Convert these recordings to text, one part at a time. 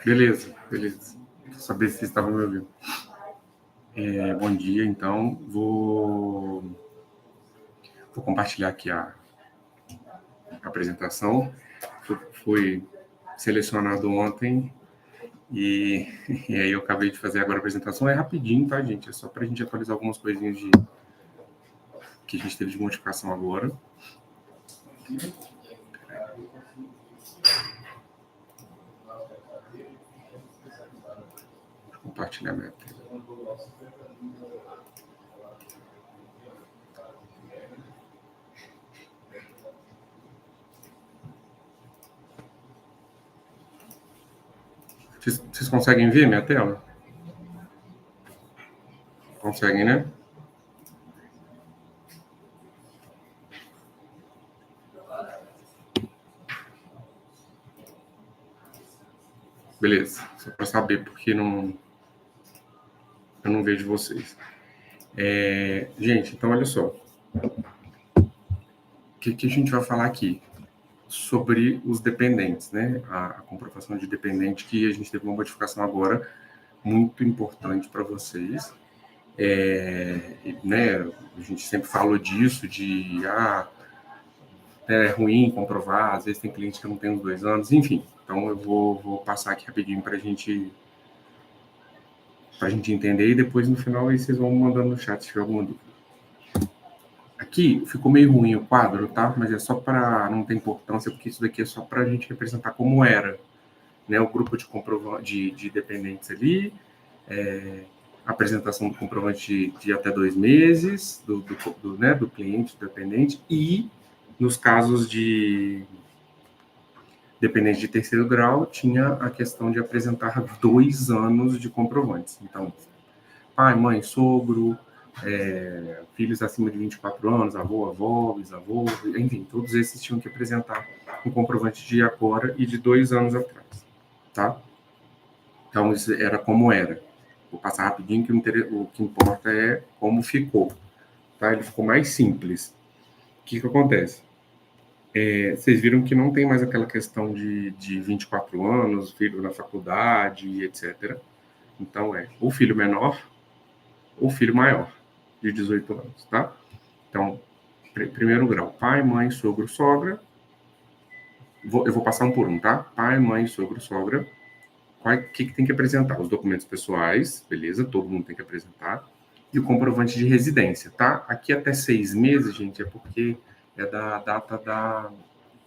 Beleza, beleza. Quero saber se vocês estavam me ouvindo. Bom dia, então. Vou compartilhar aqui a apresentação. Fui selecionado ontem e aí eu acabei de fazer agora a apresentação. É rapidinho, tá, gente? É só para a gente atualizar algumas coisinhas que a gente teve de modificação agora. Vou compartilhar minha tela. Vocês conseguem ver minha tela? Conseguem, né? Beleza. Só para saber, porque eu não vejo vocês. Gente, então olha só. O que a gente vai falar aqui? Sobre os dependentes, né? A comprovação de dependente, que a gente teve uma modificação agora muito importante para vocês. Né? A gente sempre falou disso, é ruim comprovar, às vezes tem cliente que não tem uns 2 anos, enfim. Então eu vou passar aqui rapidinho para a gente entender, e depois no final aí vocês vão mandando no chat se tiver alguma dúvida. Aqui ficou meio ruim o quadro, tá? Mas é só para não ter importância, porque isso daqui é só para a gente representar como era, né? O grupo de dependentes ali, apresentação do comprovante de até 2 meses do cliente dependente, e nos casos de dependente de terceiro grau, tinha a questão de apresentar 2 anos de comprovantes. Então, pai, mãe, sogro, filhos acima de 24 anos, avó, bisavô, enfim, todos esses tinham que apresentar um comprovante de agora e de 2 anos atrás, tá? Então, isso era como era. Vou passar rapidinho, que o que importa é como ficou, tá? Ele ficou mais simples. O que acontece? Vocês viram que não tem mais aquela questão de 24 anos, filho na faculdade, etc. Então, o filho menor ou filho maior, de 18 anos, tá? Então, primeiro grau, pai, mãe, sogro, sogra. Eu vou passar um por um, tá? Pai, mãe, sogro, sogra. O que tem que apresentar? Os documentos pessoais, beleza? Todo mundo tem que apresentar. E o comprovante de residência, tá? Aqui até 6 meses, gente, é porque é da data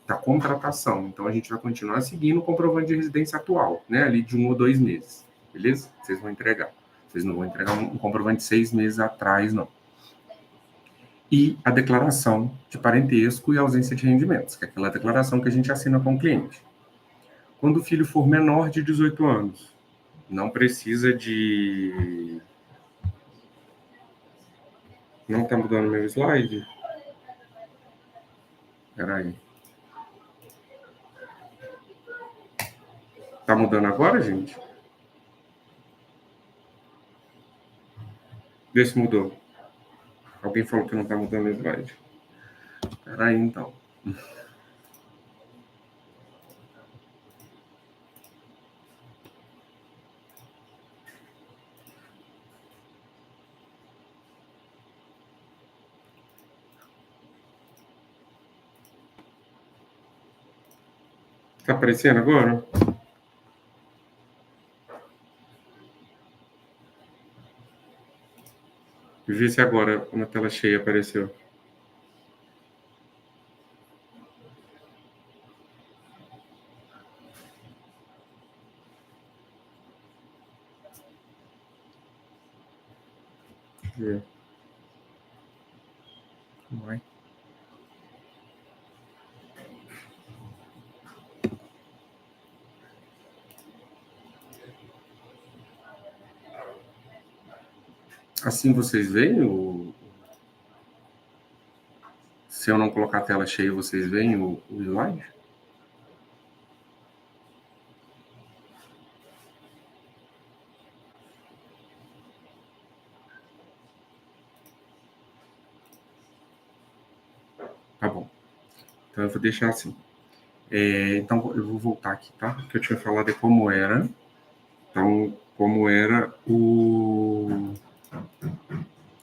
da contratação. Então, a gente vai continuar seguindo o comprovante de residência atual, né? Ali de 1 ou 2 meses, beleza? Vocês vão entregar. Vocês não vão entregar um comprovante de 6 meses atrás, não. E a declaração de parentesco e ausência de rendimentos, que é aquela declaração que a gente assina com o cliente. Quando o filho for menor de 18 anos, não precisa de... Não está mudando meu slide? Espera aí. Está mudando agora, gente? Vê se mudou. Alguém falou que não está mudando o slide. Espera aí, então. Está aparecendo agora? Vê se agora, na tela cheia, apareceu. Ver. Vai. Assim vocês veem Se eu não colocar a tela cheia, vocês veem o slide? Tá bom. Então, eu vou deixar assim. Então, eu vou voltar aqui, tá? O que eu tinha falado é como era. Então, como era o...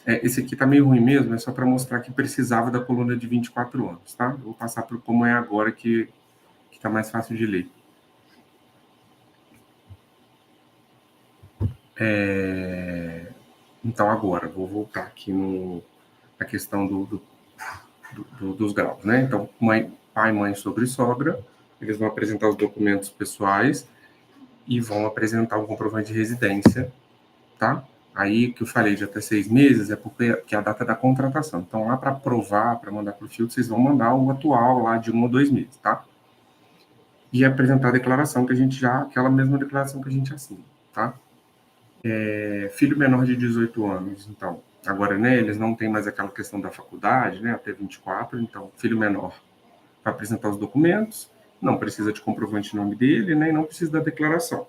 esse aqui tá meio ruim mesmo, é só para mostrar que precisava da coluna de 24 anos, tá? Eu vou passar para como é agora que tá mais fácil de ler. Então, agora, vou voltar aqui na questão dos graus, né? Então, pai, mãe, sogro e sogra, eles vão apresentar os documentos pessoais e vão apresentar o comprovante de residência, tá? Aí, que eu falei de até 6 meses, é porque que é a data da contratação. Então, lá para aprovar, para mandar para o filtro, vocês vão mandar o atual lá de 1 ou 2 meses, tá? E apresentar a declaração que a gente já, aquela mesma declaração que a gente assina, tá? Filho menor de 18 anos, então, agora, né, eles não têm mais aquela questão da faculdade, né, até 24, então, filho menor vai apresentar os documentos, não precisa de comprovante de nome dele, né, e não precisa da declaração.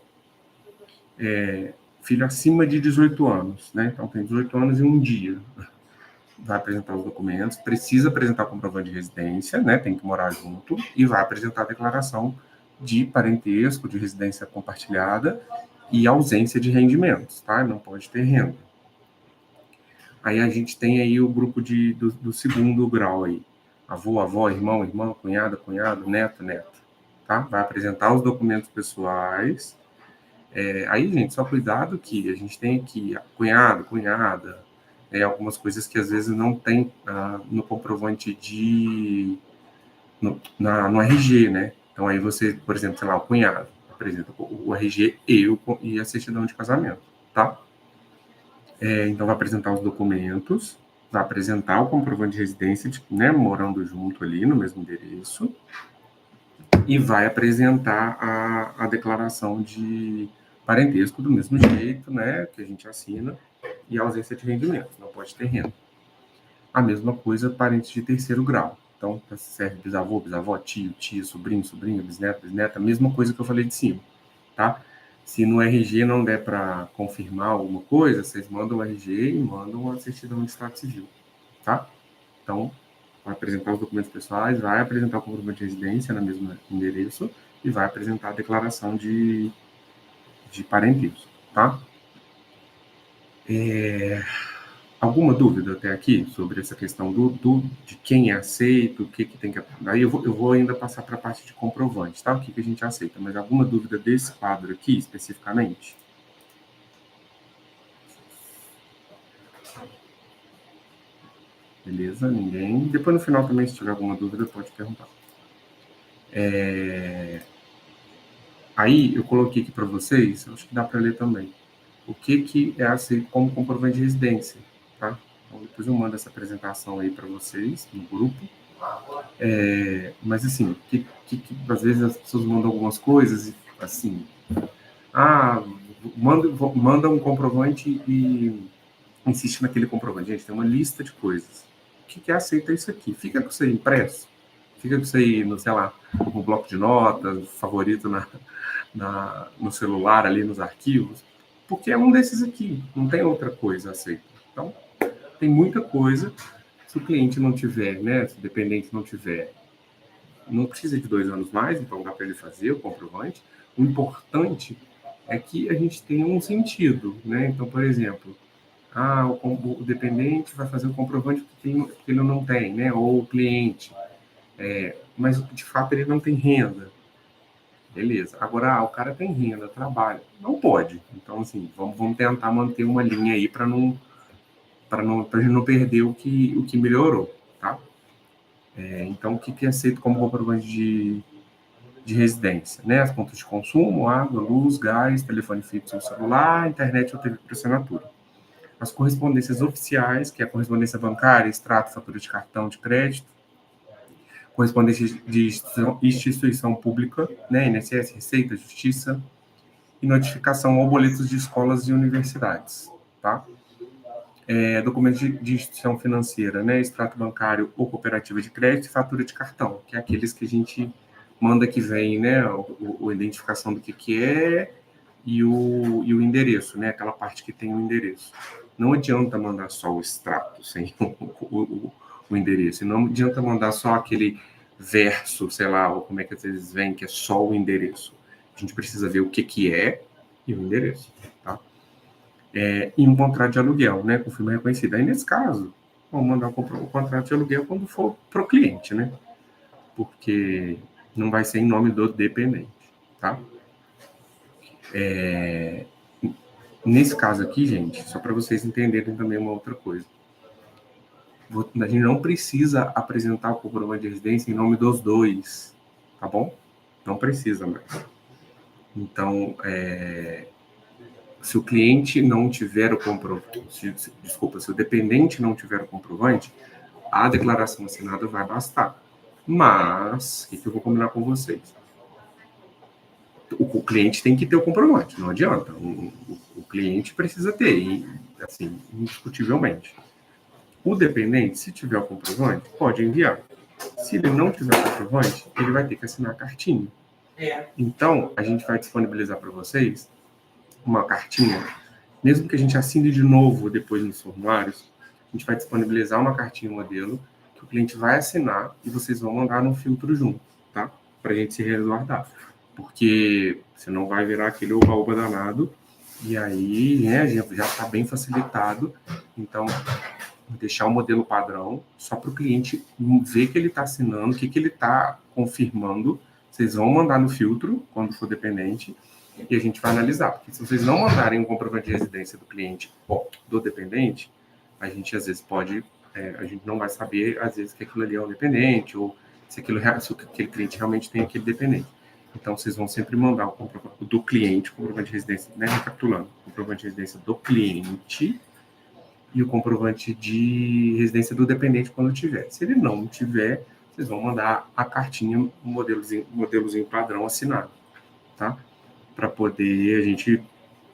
Filho acima de 18 anos, né, então tem 18 anos e um dia, vai apresentar os documentos, precisa apresentar o comprovante de residência, né, tem que morar junto, e vai apresentar a declaração de parentesco, de residência compartilhada e ausência de rendimentos, tá? Não pode ter renda. Aí a gente tem aí o grupo do segundo grau aí. Avô, avó, irmão, irmã, cunhada, cunhado, neto, neta. Tá? Vai apresentar os documentos pessoais. Aí, gente, só cuidado que a gente tem aqui cunhado, cunhada, algumas coisas que às vezes não tem no comprovante no RG, né? Então aí você, por exemplo, sei lá, o cunhado apresenta o RG e a certidão de casamento, tá? Então, vai apresentar os documentos, vai apresentar o comprovante de residência, né, morando junto ali no mesmo endereço, e vai apresentar a declaração de parentesco do mesmo jeito, né, que a gente assina, e a ausência de rendimentos, não pode ter renda. A mesma coisa, parentes de terceiro grau. Então, serve bisavô, bisavó, tio, tia, sobrinho, sobrinha, bisneto, bisneta, a mesma coisa que eu falei de cima, tá? Se no RG não der para confirmar alguma coisa, vocês mandam o RG e mandam a certidão de estado civil, tá? Então, vai apresentar os documentos pessoais, vai apresentar o comprovante de residência no mesmo endereço e vai apresentar a declaração de parentesco, tá? Alguma dúvida até aqui sobre essa questão de quem é aceito, o que tem que... Aí eu vou ainda passar para a parte de comprovante, tá? O que a gente aceita, mas alguma dúvida desse quadro aqui, especificamente? Beleza? Ninguém? Depois no final também, se tiver alguma dúvida, pode perguntar. Aí eu coloquei aqui para vocês, acho que dá para ler também, o que é aceito como comprovante de residência, tá? Então depois eu mando essa apresentação aí para vocês no grupo. Mas assim, às vezes as pessoas mandam algumas coisas e assim, manda um comprovante e insiste naquele comprovante. Gente, tem uma lista de coisas. O que é aceita isso aqui? Fica com isso aí impresso, fica com isso aí no, sei lá, no bloco de notas, favorito no celular, ali nos arquivos, porque é um desses aqui, não tem outra coisa aceita. Então, tem muita coisa, se o cliente não tiver, né, se o dependente não tiver, não precisa de 2 anos mais, então dá para ele fazer o comprovante. O importante é que a gente tenha um sentido, né? Então, por exemplo, o dependente vai fazer o comprovante que ele não tem, né? Ou o cliente, mas de fato ele não tem renda. Beleza. Agora, o cara tem renda, trabalha. Não pode. Então, assim, vamos tentar manter uma linha aí para a gente não perder o que melhorou, tá? Então, o que é aceito como comprovante de residência, né? As contas de consumo, água, luz, gás, telefone fixo ou celular, internet ou TV por assinatura. As correspondências oficiais, que é a correspondência bancária, extrato, fatura de cartão de crédito, correspondência de instituição pública, né? INSS, Receita, Justiça, e notificação ou boletos de escolas e universidades, tá? Documentos de instituição financeira, né? Extrato bancário ou cooperativa de crédito e fatura de cartão, que é aqueles que a gente manda que vem, né? A identificação do que é e o endereço, né? Aquela parte que tem o endereço. Não adianta mandar só o extrato sem o endereço. Não adianta mandar só aquele verso, sei lá, ou como é que às vezes vem, que é só o endereço. A gente precisa ver o que é e o endereço, tá? E um contrato de aluguel, né, com firma reconhecida. Aí, nesse caso, vamos mandar o contrato de aluguel quando for para o cliente, né? Porque não vai ser em nome do dependente, tá? Nesse caso aqui, gente, só para vocês entenderem também uma outra coisa. A gente não precisa apresentar o comprovante de residência em nome dos dois, tá bom? Não precisa mais. Então, se o cliente não tiver o comprovante, se o dependente não tiver o comprovante, a declaração assinada vai bastar. Mas, o que eu vou combinar com vocês? O cliente tem que ter o comprovante, não adianta. O cliente precisa ter, e, assim, indiscutivelmente. O dependente, se tiver o comprovante, pode enviar. Se ele não tiver o comprovante, ele vai ter que assinar a cartinha. Então, a gente vai disponibilizar para vocês uma cartinha, mesmo que a gente assine de novo depois nos formulários, a gente vai disponibilizar uma cartinha modelo que o cliente vai assinar e vocês vão mandar no filtro junto, tá? Para a gente se resguardar. Porque senão vai virar aquele oba-oba danado e aí, né, já está bem facilitado. Então, deixar o modelo padrão só para o cliente ver que ele está assinando, o que ele está confirmando. Vocês vão mandar no filtro, quando for dependente, e a gente vai analisar. Porque se vocês não mandarem um comprovante de residência do cliente ou do dependente, a gente às vezes pode, a gente não vai saber, às vezes, que aquilo ali é um dependente, ou se aquele cliente realmente tem aquele dependente. Então, vocês vão sempre mandar o comprovante do cliente, o comprovante de residência, né, recapitulando, o comprovante de residência do cliente e o comprovante de residência do dependente quando tiver. Se ele não tiver, vocês vão mandar a cartinha, um modelozinho padrão assinado, tá? Para poder a gente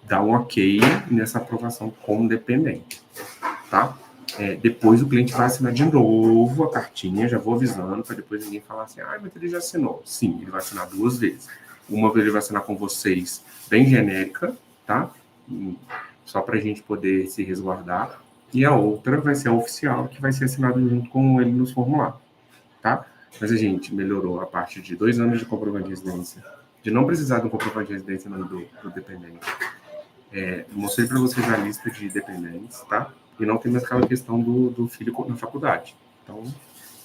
dar um ok nessa aprovação como dependente, tá? Depois o cliente vai assinar de novo a cartinha, já vou avisando, para depois ninguém falar assim, mas ele já assinou. Sim, ele vai assinar 2 vezes. Uma vez ele vai assinar com vocês, bem genérica, tá? Só para a gente poder se resguardar. E a outra vai ser a oficial, que vai ser assinada junto com ele nos formulários, tá? Mas a gente melhorou a parte de 2 anos de comprovante de residência, de não precisar de um comprovante de residência no do dependente. Mostrei para vocês a lista de dependentes, tá? E não tem mais aquela questão do filho na faculdade. Então,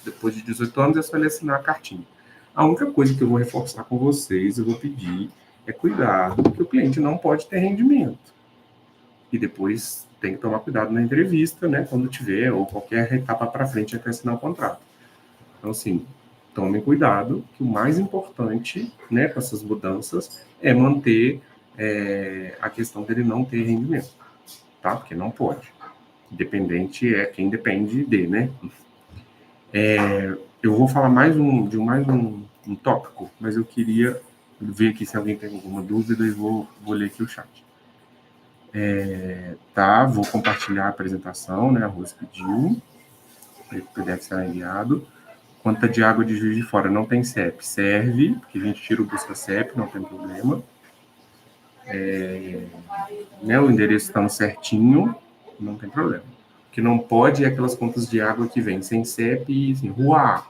depois de 18 anos, é só ele assinar a cartinha. A única coisa que eu vou reforçar com vocês, eu vou pedir, é cuidado, porque o cliente não pode ter rendimento. E depois tem que tomar cuidado na entrevista, né? Quando tiver, ou qualquer etapa para frente até assinar o contrato. Então, assim, tomem cuidado, que o mais importante, né, com essas mudanças, é manter a questão dele não ter rendimento, tá? Porque não pode. Dependente é quem depende de, né? Eu vou falar mais um tópico, mas eu queria ver aqui se alguém tem alguma dúvida e vou ler aqui o chat. Tá, vou compartilhar a apresentação, né? A Rose pediu, o PDF será enviado. Conta de água de Juiz de Fora não tem CEP, serve, porque a gente tira o busca CEP, não tem problema. Né, o endereço está no certinho, não tem problema. O que não pode é aquelas contas de água que vem sem CEP e assim, rua A.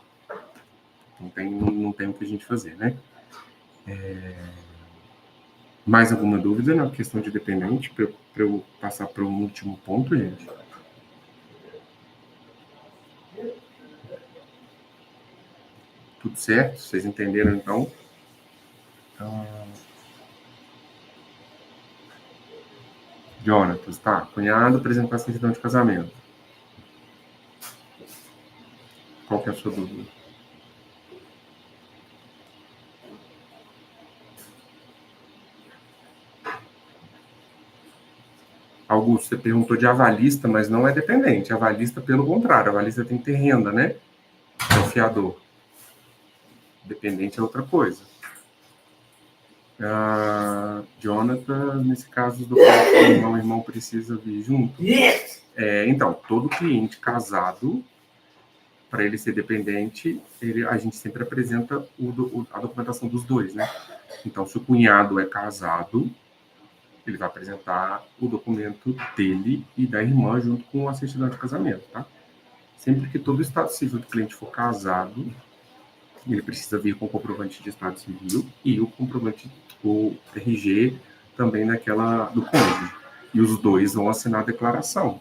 Não tem o que a gente fazer, né? Mais alguma dúvida na questão de dependente, para eu passar para um último ponto, gente? Tudo certo? Vocês entenderam, então? Jonatas, tá. Cunhado apresentar certidão de casamento. Qual que é a sua dúvida? Augusto, você perguntou de avalista, mas não é dependente. Avalista, pelo contrário, avalista tem que ter renda, né? É o fiador. Dependente é outra coisa. Jonathan, nesse caso do o irmão precisa vir junto. Então, todo cliente casado, para ele ser dependente, a gente sempre apresenta a documentação dos dois, né? Então, se o cunhado é casado, ele vai apresentar o documento dele e da irmã junto com a certidão de casamento, tá? Sempre que todo o estado civil do cliente for casado, ele precisa vir com o comprovante de estado civil e o comprovante, o RG também naquela do cônjuge. E os dois vão assinar a declaração.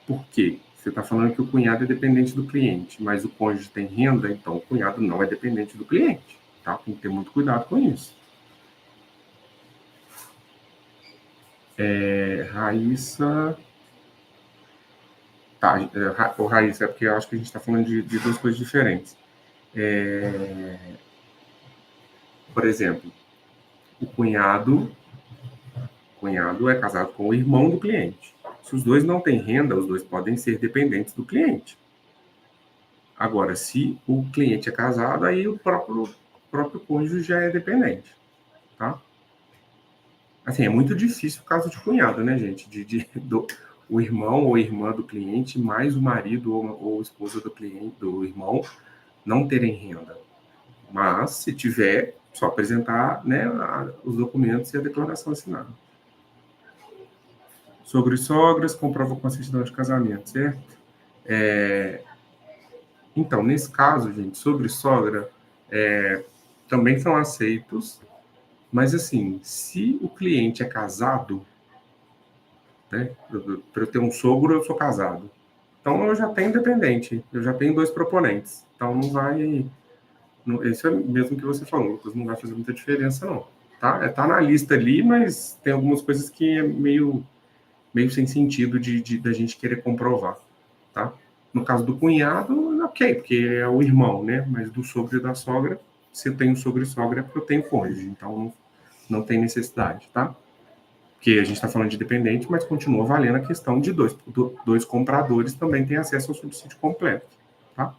Por quê? Você está falando que o cunhado é dependente do cliente, mas o cônjuge tem renda, então o cunhado não é dependente do cliente. Tá? Tem que ter muito cuidado com isso. Raíssa... Tá, Raíssa, é porque eu acho que a gente está falando de duas coisas diferentes. Por exemplo, o cunhado é casado com o irmão do cliente. Se os dois não têm renda, os dois podem ser dependentes do cliente. Agora, se o cliente é casado, aí o próprio cônjuge já é dependente, tá? Assim, é muito difícil o caso de cunhado, né, gente? O irmão ou irmã do cliente, mais o marido ou esposa do cliente, do irmão, não terem renda. Mas, se tiver, só apresentar, né, os documentos e a declaração assinada. Sogro e sogras comprovam com a certidão de casamento, certo? Então, nesse caso, gente, sogro e sogra também são aceitos, mas assim, se o cliente é casado, né, para eu ter um sogro, eu sou casado. Então, eu já tenho dependente, eu já tenho dois proponentes. Então, não vai... Isso é mesmo que você falou, Lucas, não vai fazer muita diferença, não. Tá? Tá na lista ali, mas tem algumas coisas que é meio sem sentido da gente querer comprovar, tá? No caso do cunhado, ok, porque é o irmão, né? Mas do sogro e da sogra, se eu tenho sogro e sogra, é porque eu tenho cônjuge, então não tem necessidade, tá? Porque a gente está falando de dependente, mas continua valendo a questão de dois compradores também têm acesso ao subsídio completo, tá?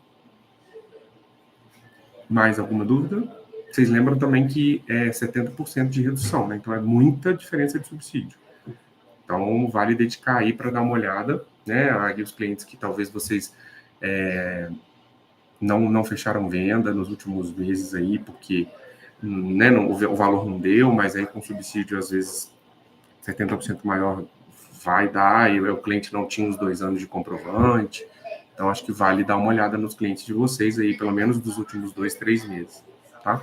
Mais alguma dúvida? Vocês lembram também que é 70% de redução, né? Então é muita diferença de subsídio. Então, vale dedicar aí para dar uma olhada, né? Aí os clientes que talvez vocês não fecharam venda nos últimos meses aí, porque né, o valor não deu, mas aí com subsídio, às vezes, 70% maior vai dar, e o cliente não tinha os 2 anos de comprovante. Então, acho que vale dar uma olhada nos clientes de vocês aí, pelo menos dos últimos 2, 3 meses, tá?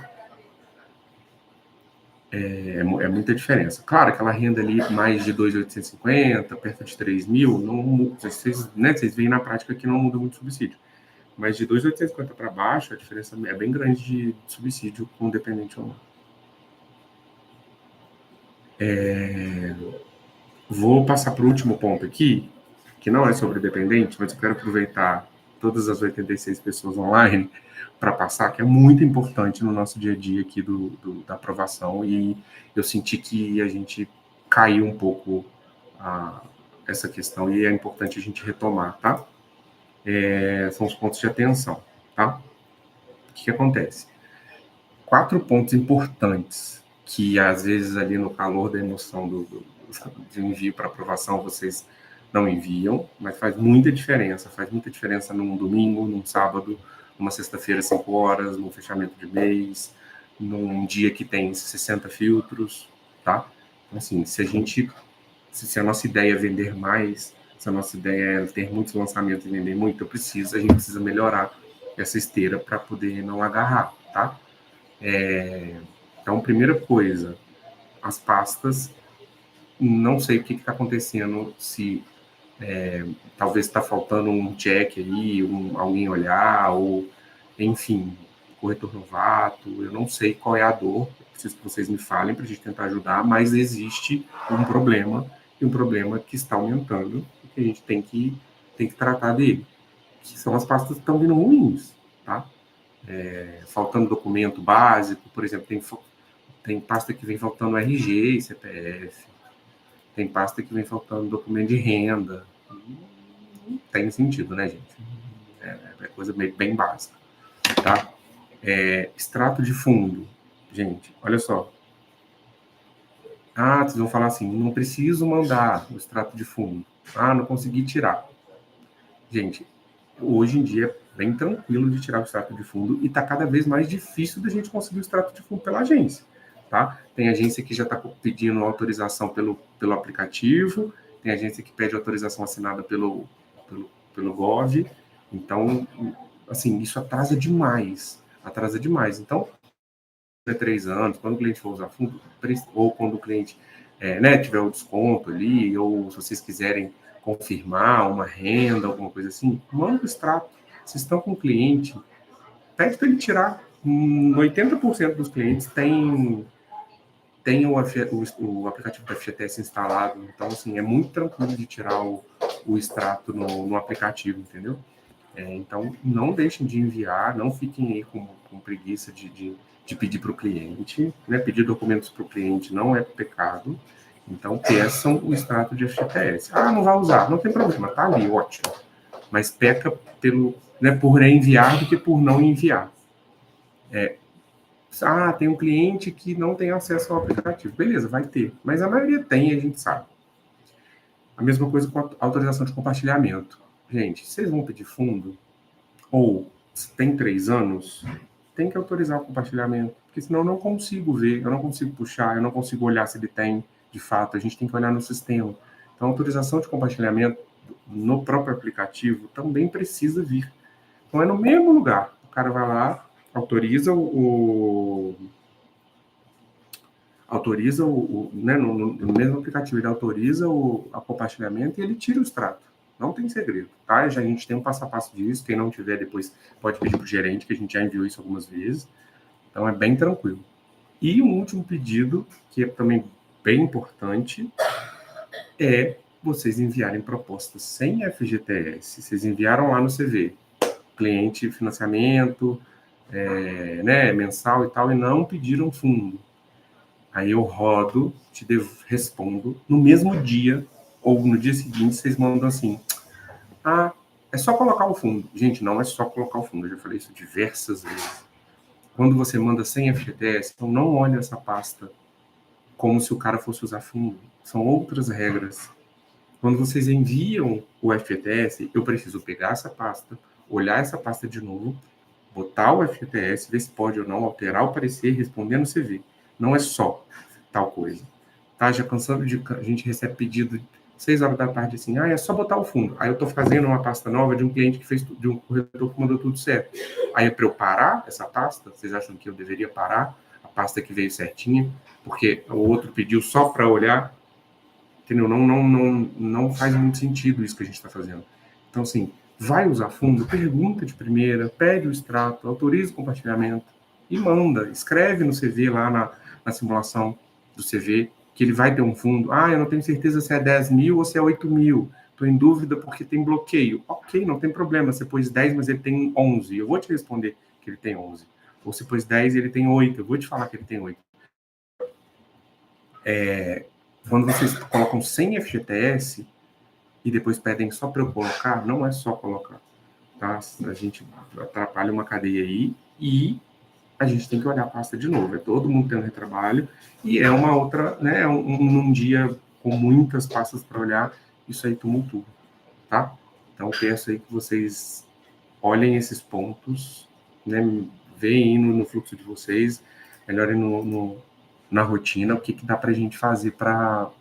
É muita diferença. Claro, aquela renda ali mais de 2.850, perto de 3 mil, não, vocês veem na prática que não muda muito o subsídio. Mas de 2.850 para baixo, a diferença é bem grande de subsídio com dependente ou não. Vou passar para o último ponto aqui, que não é sobre dependente, mas eu quero aproveitar todas as 86 pessoas online para passar, que é muito importante no nosso dia a dia aqui da aprovação, e eu senti que a gente caiu um pouco essa questão, e é importante a gente retomar, tá? São os pontos de atenção, tá? O que acontece? 4 pontos importantes que, às vezes, ali no calor da emoção de envio para aprovação, vocês não enviam, mas faz muita diferença. Faz muita diferença num domingo, num sábado, numa sexta-feira, 5 horas, num fechamento de mês, num dia que tem 60 filtros, tá? Então, assim, se a nossa ideia é vender mais, se a nossa ideia é ter muitos lançamentos e vender muito, a gente precisa melhorar essa esteira para poder não agarrar, tá? Então, primeira coisa, as pastas, não sei o que está acontecendo, se talvez está faltando um check aí, alguém olhar, ou, enfim, corretor novato, eu não sei qual é a dor, preciso que vocês me falem para a gente tentar ajudar, mas existe um problema, e um problema que está aumentando, e que a gente tem que tratar dele, que são as pastas que estão vindo ruins, tá? Faltando documento básico, por exemplo, tem pasta que vem faltando RG e CPF, tem pasta que vem faltando documento de renda. Não tem sentido, né, gente? É coisa bem básica, tá? Extrato de fundo. Gente, olha só. Vocês vão falar assim, não preciso mandar o extrato de fundo. Não consegui tirar. Gente, hoje em dia é bem tranquilo de tirar o extrato de fundo e está cada vez mais difícil da gente conseguir o extrato de fundo pela agência, tá? Tem agência que já está pedindo autorização pelo aplicativo, tem agência que pede autorização assinada pelo Gov, então, assim, isso atrasa demais. Então, tiver 3 anos, quando o cliente for usar fundo, ou quando o cliente né, tiver o desconto ali, ou se vocês quiserem confirmar uma renda, alguma coisa assim, manda o extrato. Vocês estão com o cliente, pede para ele tirar. 80% dos clientes tem o aplicativo da FGTS instalado, então, assim, é muito tranquilo de tirar o extrato no aplicativo, entendeu? Então, não deixem de enviar, não fiquem aí com preguiça de pedir para o cliente, né? Pedir documentos para o cliente não é pecado, então peçam o extrato de FGTS. Ah, não vai usar, não tem problema, tá ali, ótimo. Mas peca por enviar do que por não enviar. Tem um cliente que não tem acesso ao aplicativo. Beleza, vai ter. Mas a maioria tem, a gente sabe. A mesma coisa com a autorização de compartilhamento. Gente, vocês vão pedir fundo? Ou tem 3 anos? Tem que autorizar o compartilhamento. Porque senão eu não consigo ver, eu não consigo puxar, eu não consigo olhar se ele tem, de fato. A gente tem que olhar no sistema. Então, a autorização de compartilhamento no próprio aplicativo também precisa vir. Então, é no mesmo lugar. O cara vai lá, autoriza né, no mesmo aplicativo, ele autoriza o compartilhamento e ele tira o extrato. Não tem segredo, tá? A gente tem um passo a passo disso. Quem não tiver, depois pode pedir para o gerente, que a gente já enviou isso algumas vezes. Então, é bem tranquilo. E um último pedido, que é também bem importante, é vocês enviarem propostas sem FGTS. Vocês enviaram lá no CV, cliente financiamento, né, mensal e tal, e não pediram fundo. Aí eu rodo, respondo, no mesmo dia, ou no dia seguinte, vocês mandam assim, é só colocar o fundo. Gente, não é só colocar o fundo, eu já falei isso diversas vezes. Quando você manda sem FGTS, então não olhe essa pasta como se o cara fosse usar fundo. São outras regras. Quando vocês enviam o FGTS, eu preciso pegar essa pasta, olhar essa pasta de novo, botar o FGTS, ver se pode ou não alterar o parecer, responder no CV. Não é só tal coisa. Tá? Já cansando a gente recebe pedido 6 horas da tarde assim, é só botar o fundo. Aí eu estou fazendo uma pasta nova de um cliente que fez, de um corretor que mandou tudo certo. Aí é para eu parar essa pasta? Vocês acham que eu deveria parar a pasta que veio certinha? Porque o outro pediu só para olhar? Entendeu? Não faz muito sentido isso que a gente está fazendo. Então, assim, vai usar fundo, pergunta de primeira, pede o extrato, autoriza o compartilhamento e manda. Escreve no CV lá na simulação do CV que ele vai ter um fundo. Eu não tenho certeza se é 10 mil ou se é 8 mil. Estou em dúvida porque tem bloqueio. Ok, não tem problema. Você pôs 10, mas ele tem 11. Eu vou te responder que ele tem 11. Ou se pôs 10 e ele tem 8. Eu vou te falar que ele tem 8. Quando vocês colocam sem FGTS e depois pedem só para eu colocar, não é só colocar. Tá? A gente atrapalha uma cadeia aí e a gente tem que olhar a pasta de novo. É todo mundo tendo retrabalho e é uma outra, né? Um dia com muitas pastas para olhar, isso aí tumultua, tá? Então, eu peço aí que vocês olhem esses pontos, né? Veem no fluxo de vocês, melhorem na rotina, o que dá para a gente fazer para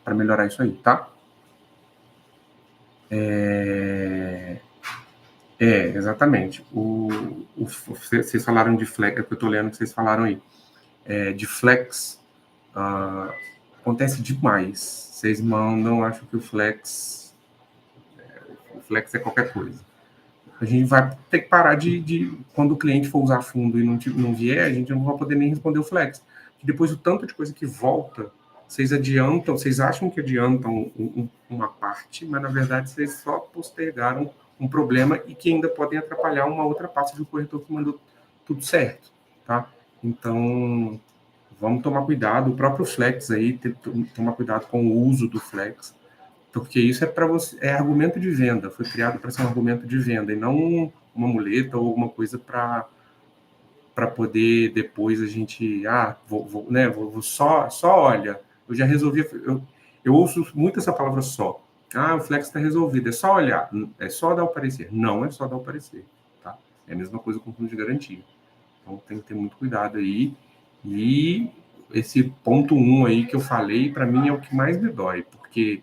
melhorar isso aí, tá? Exatamente. Vocês falaram de flex, é o que eu estou lendo que vocês falaram aí. De flex, acontece demais. Vocês mandam, acho que o flex é qualquer coisa. A gente vai ter que parar quando o cliente for usar fundo e não vier, a gente não vai poder nem responder o flex. E depois o tanto de coisa que volta, vocês acham que adiantam uma parte, mas na verdade vocês só postergaram um problema e que ainda podem atrapalhar uma outra parte do corretor que mandou tudo certo, tá? Então, vamos tomar cuidado. O próprio flex aí, tomar cuidado com o uso do flex, porque isso é para você, é argumento de venda, foi criado para ser um argumento de venda e não uma muleta ou alguma coisa para poder depois a gente, vou só olha, eu já resolvi, eu ouço muito essa palavra só. O flex está resolvido, é só olhar, é só dar o parecer. Não é só dar o parecer, tá? É a mesma coisa com fundo de garantia. Então tem que ter muito cuidado aí. E esse ponto 1 aí que eu falei, para mim é o que mais me dói, porque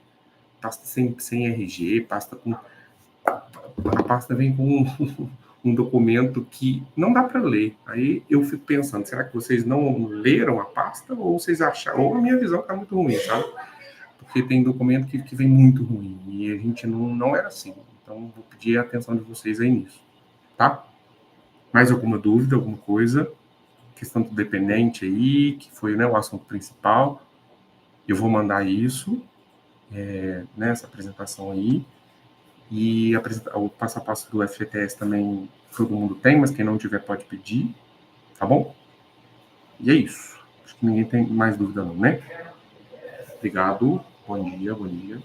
pasta sem RG, a pasta vem com um documento que não dá para ler. Aí eu fico pensando, será que vocês não leram a pasta ou vocês acharam, ou a minha visão está muito ruim, sabe? Porque tem documento que vem muito ruim e a gente não era assim. Então, vou pedir a atenção de vocês aí nisso, tá? Mais alguma dúvida, alguma coisa? Questão do dependente aí, que foi, né, o assunto principal. Eu vou mandar isso, nessa apresentação aí. E o passo a passo do FGTS também todo mundo tem, mas quem não tiver pode pedir, tá bom? E é isso. Acho que ninguém tem mais dúvida não, né? Obrigado. Bom dia, bom dia.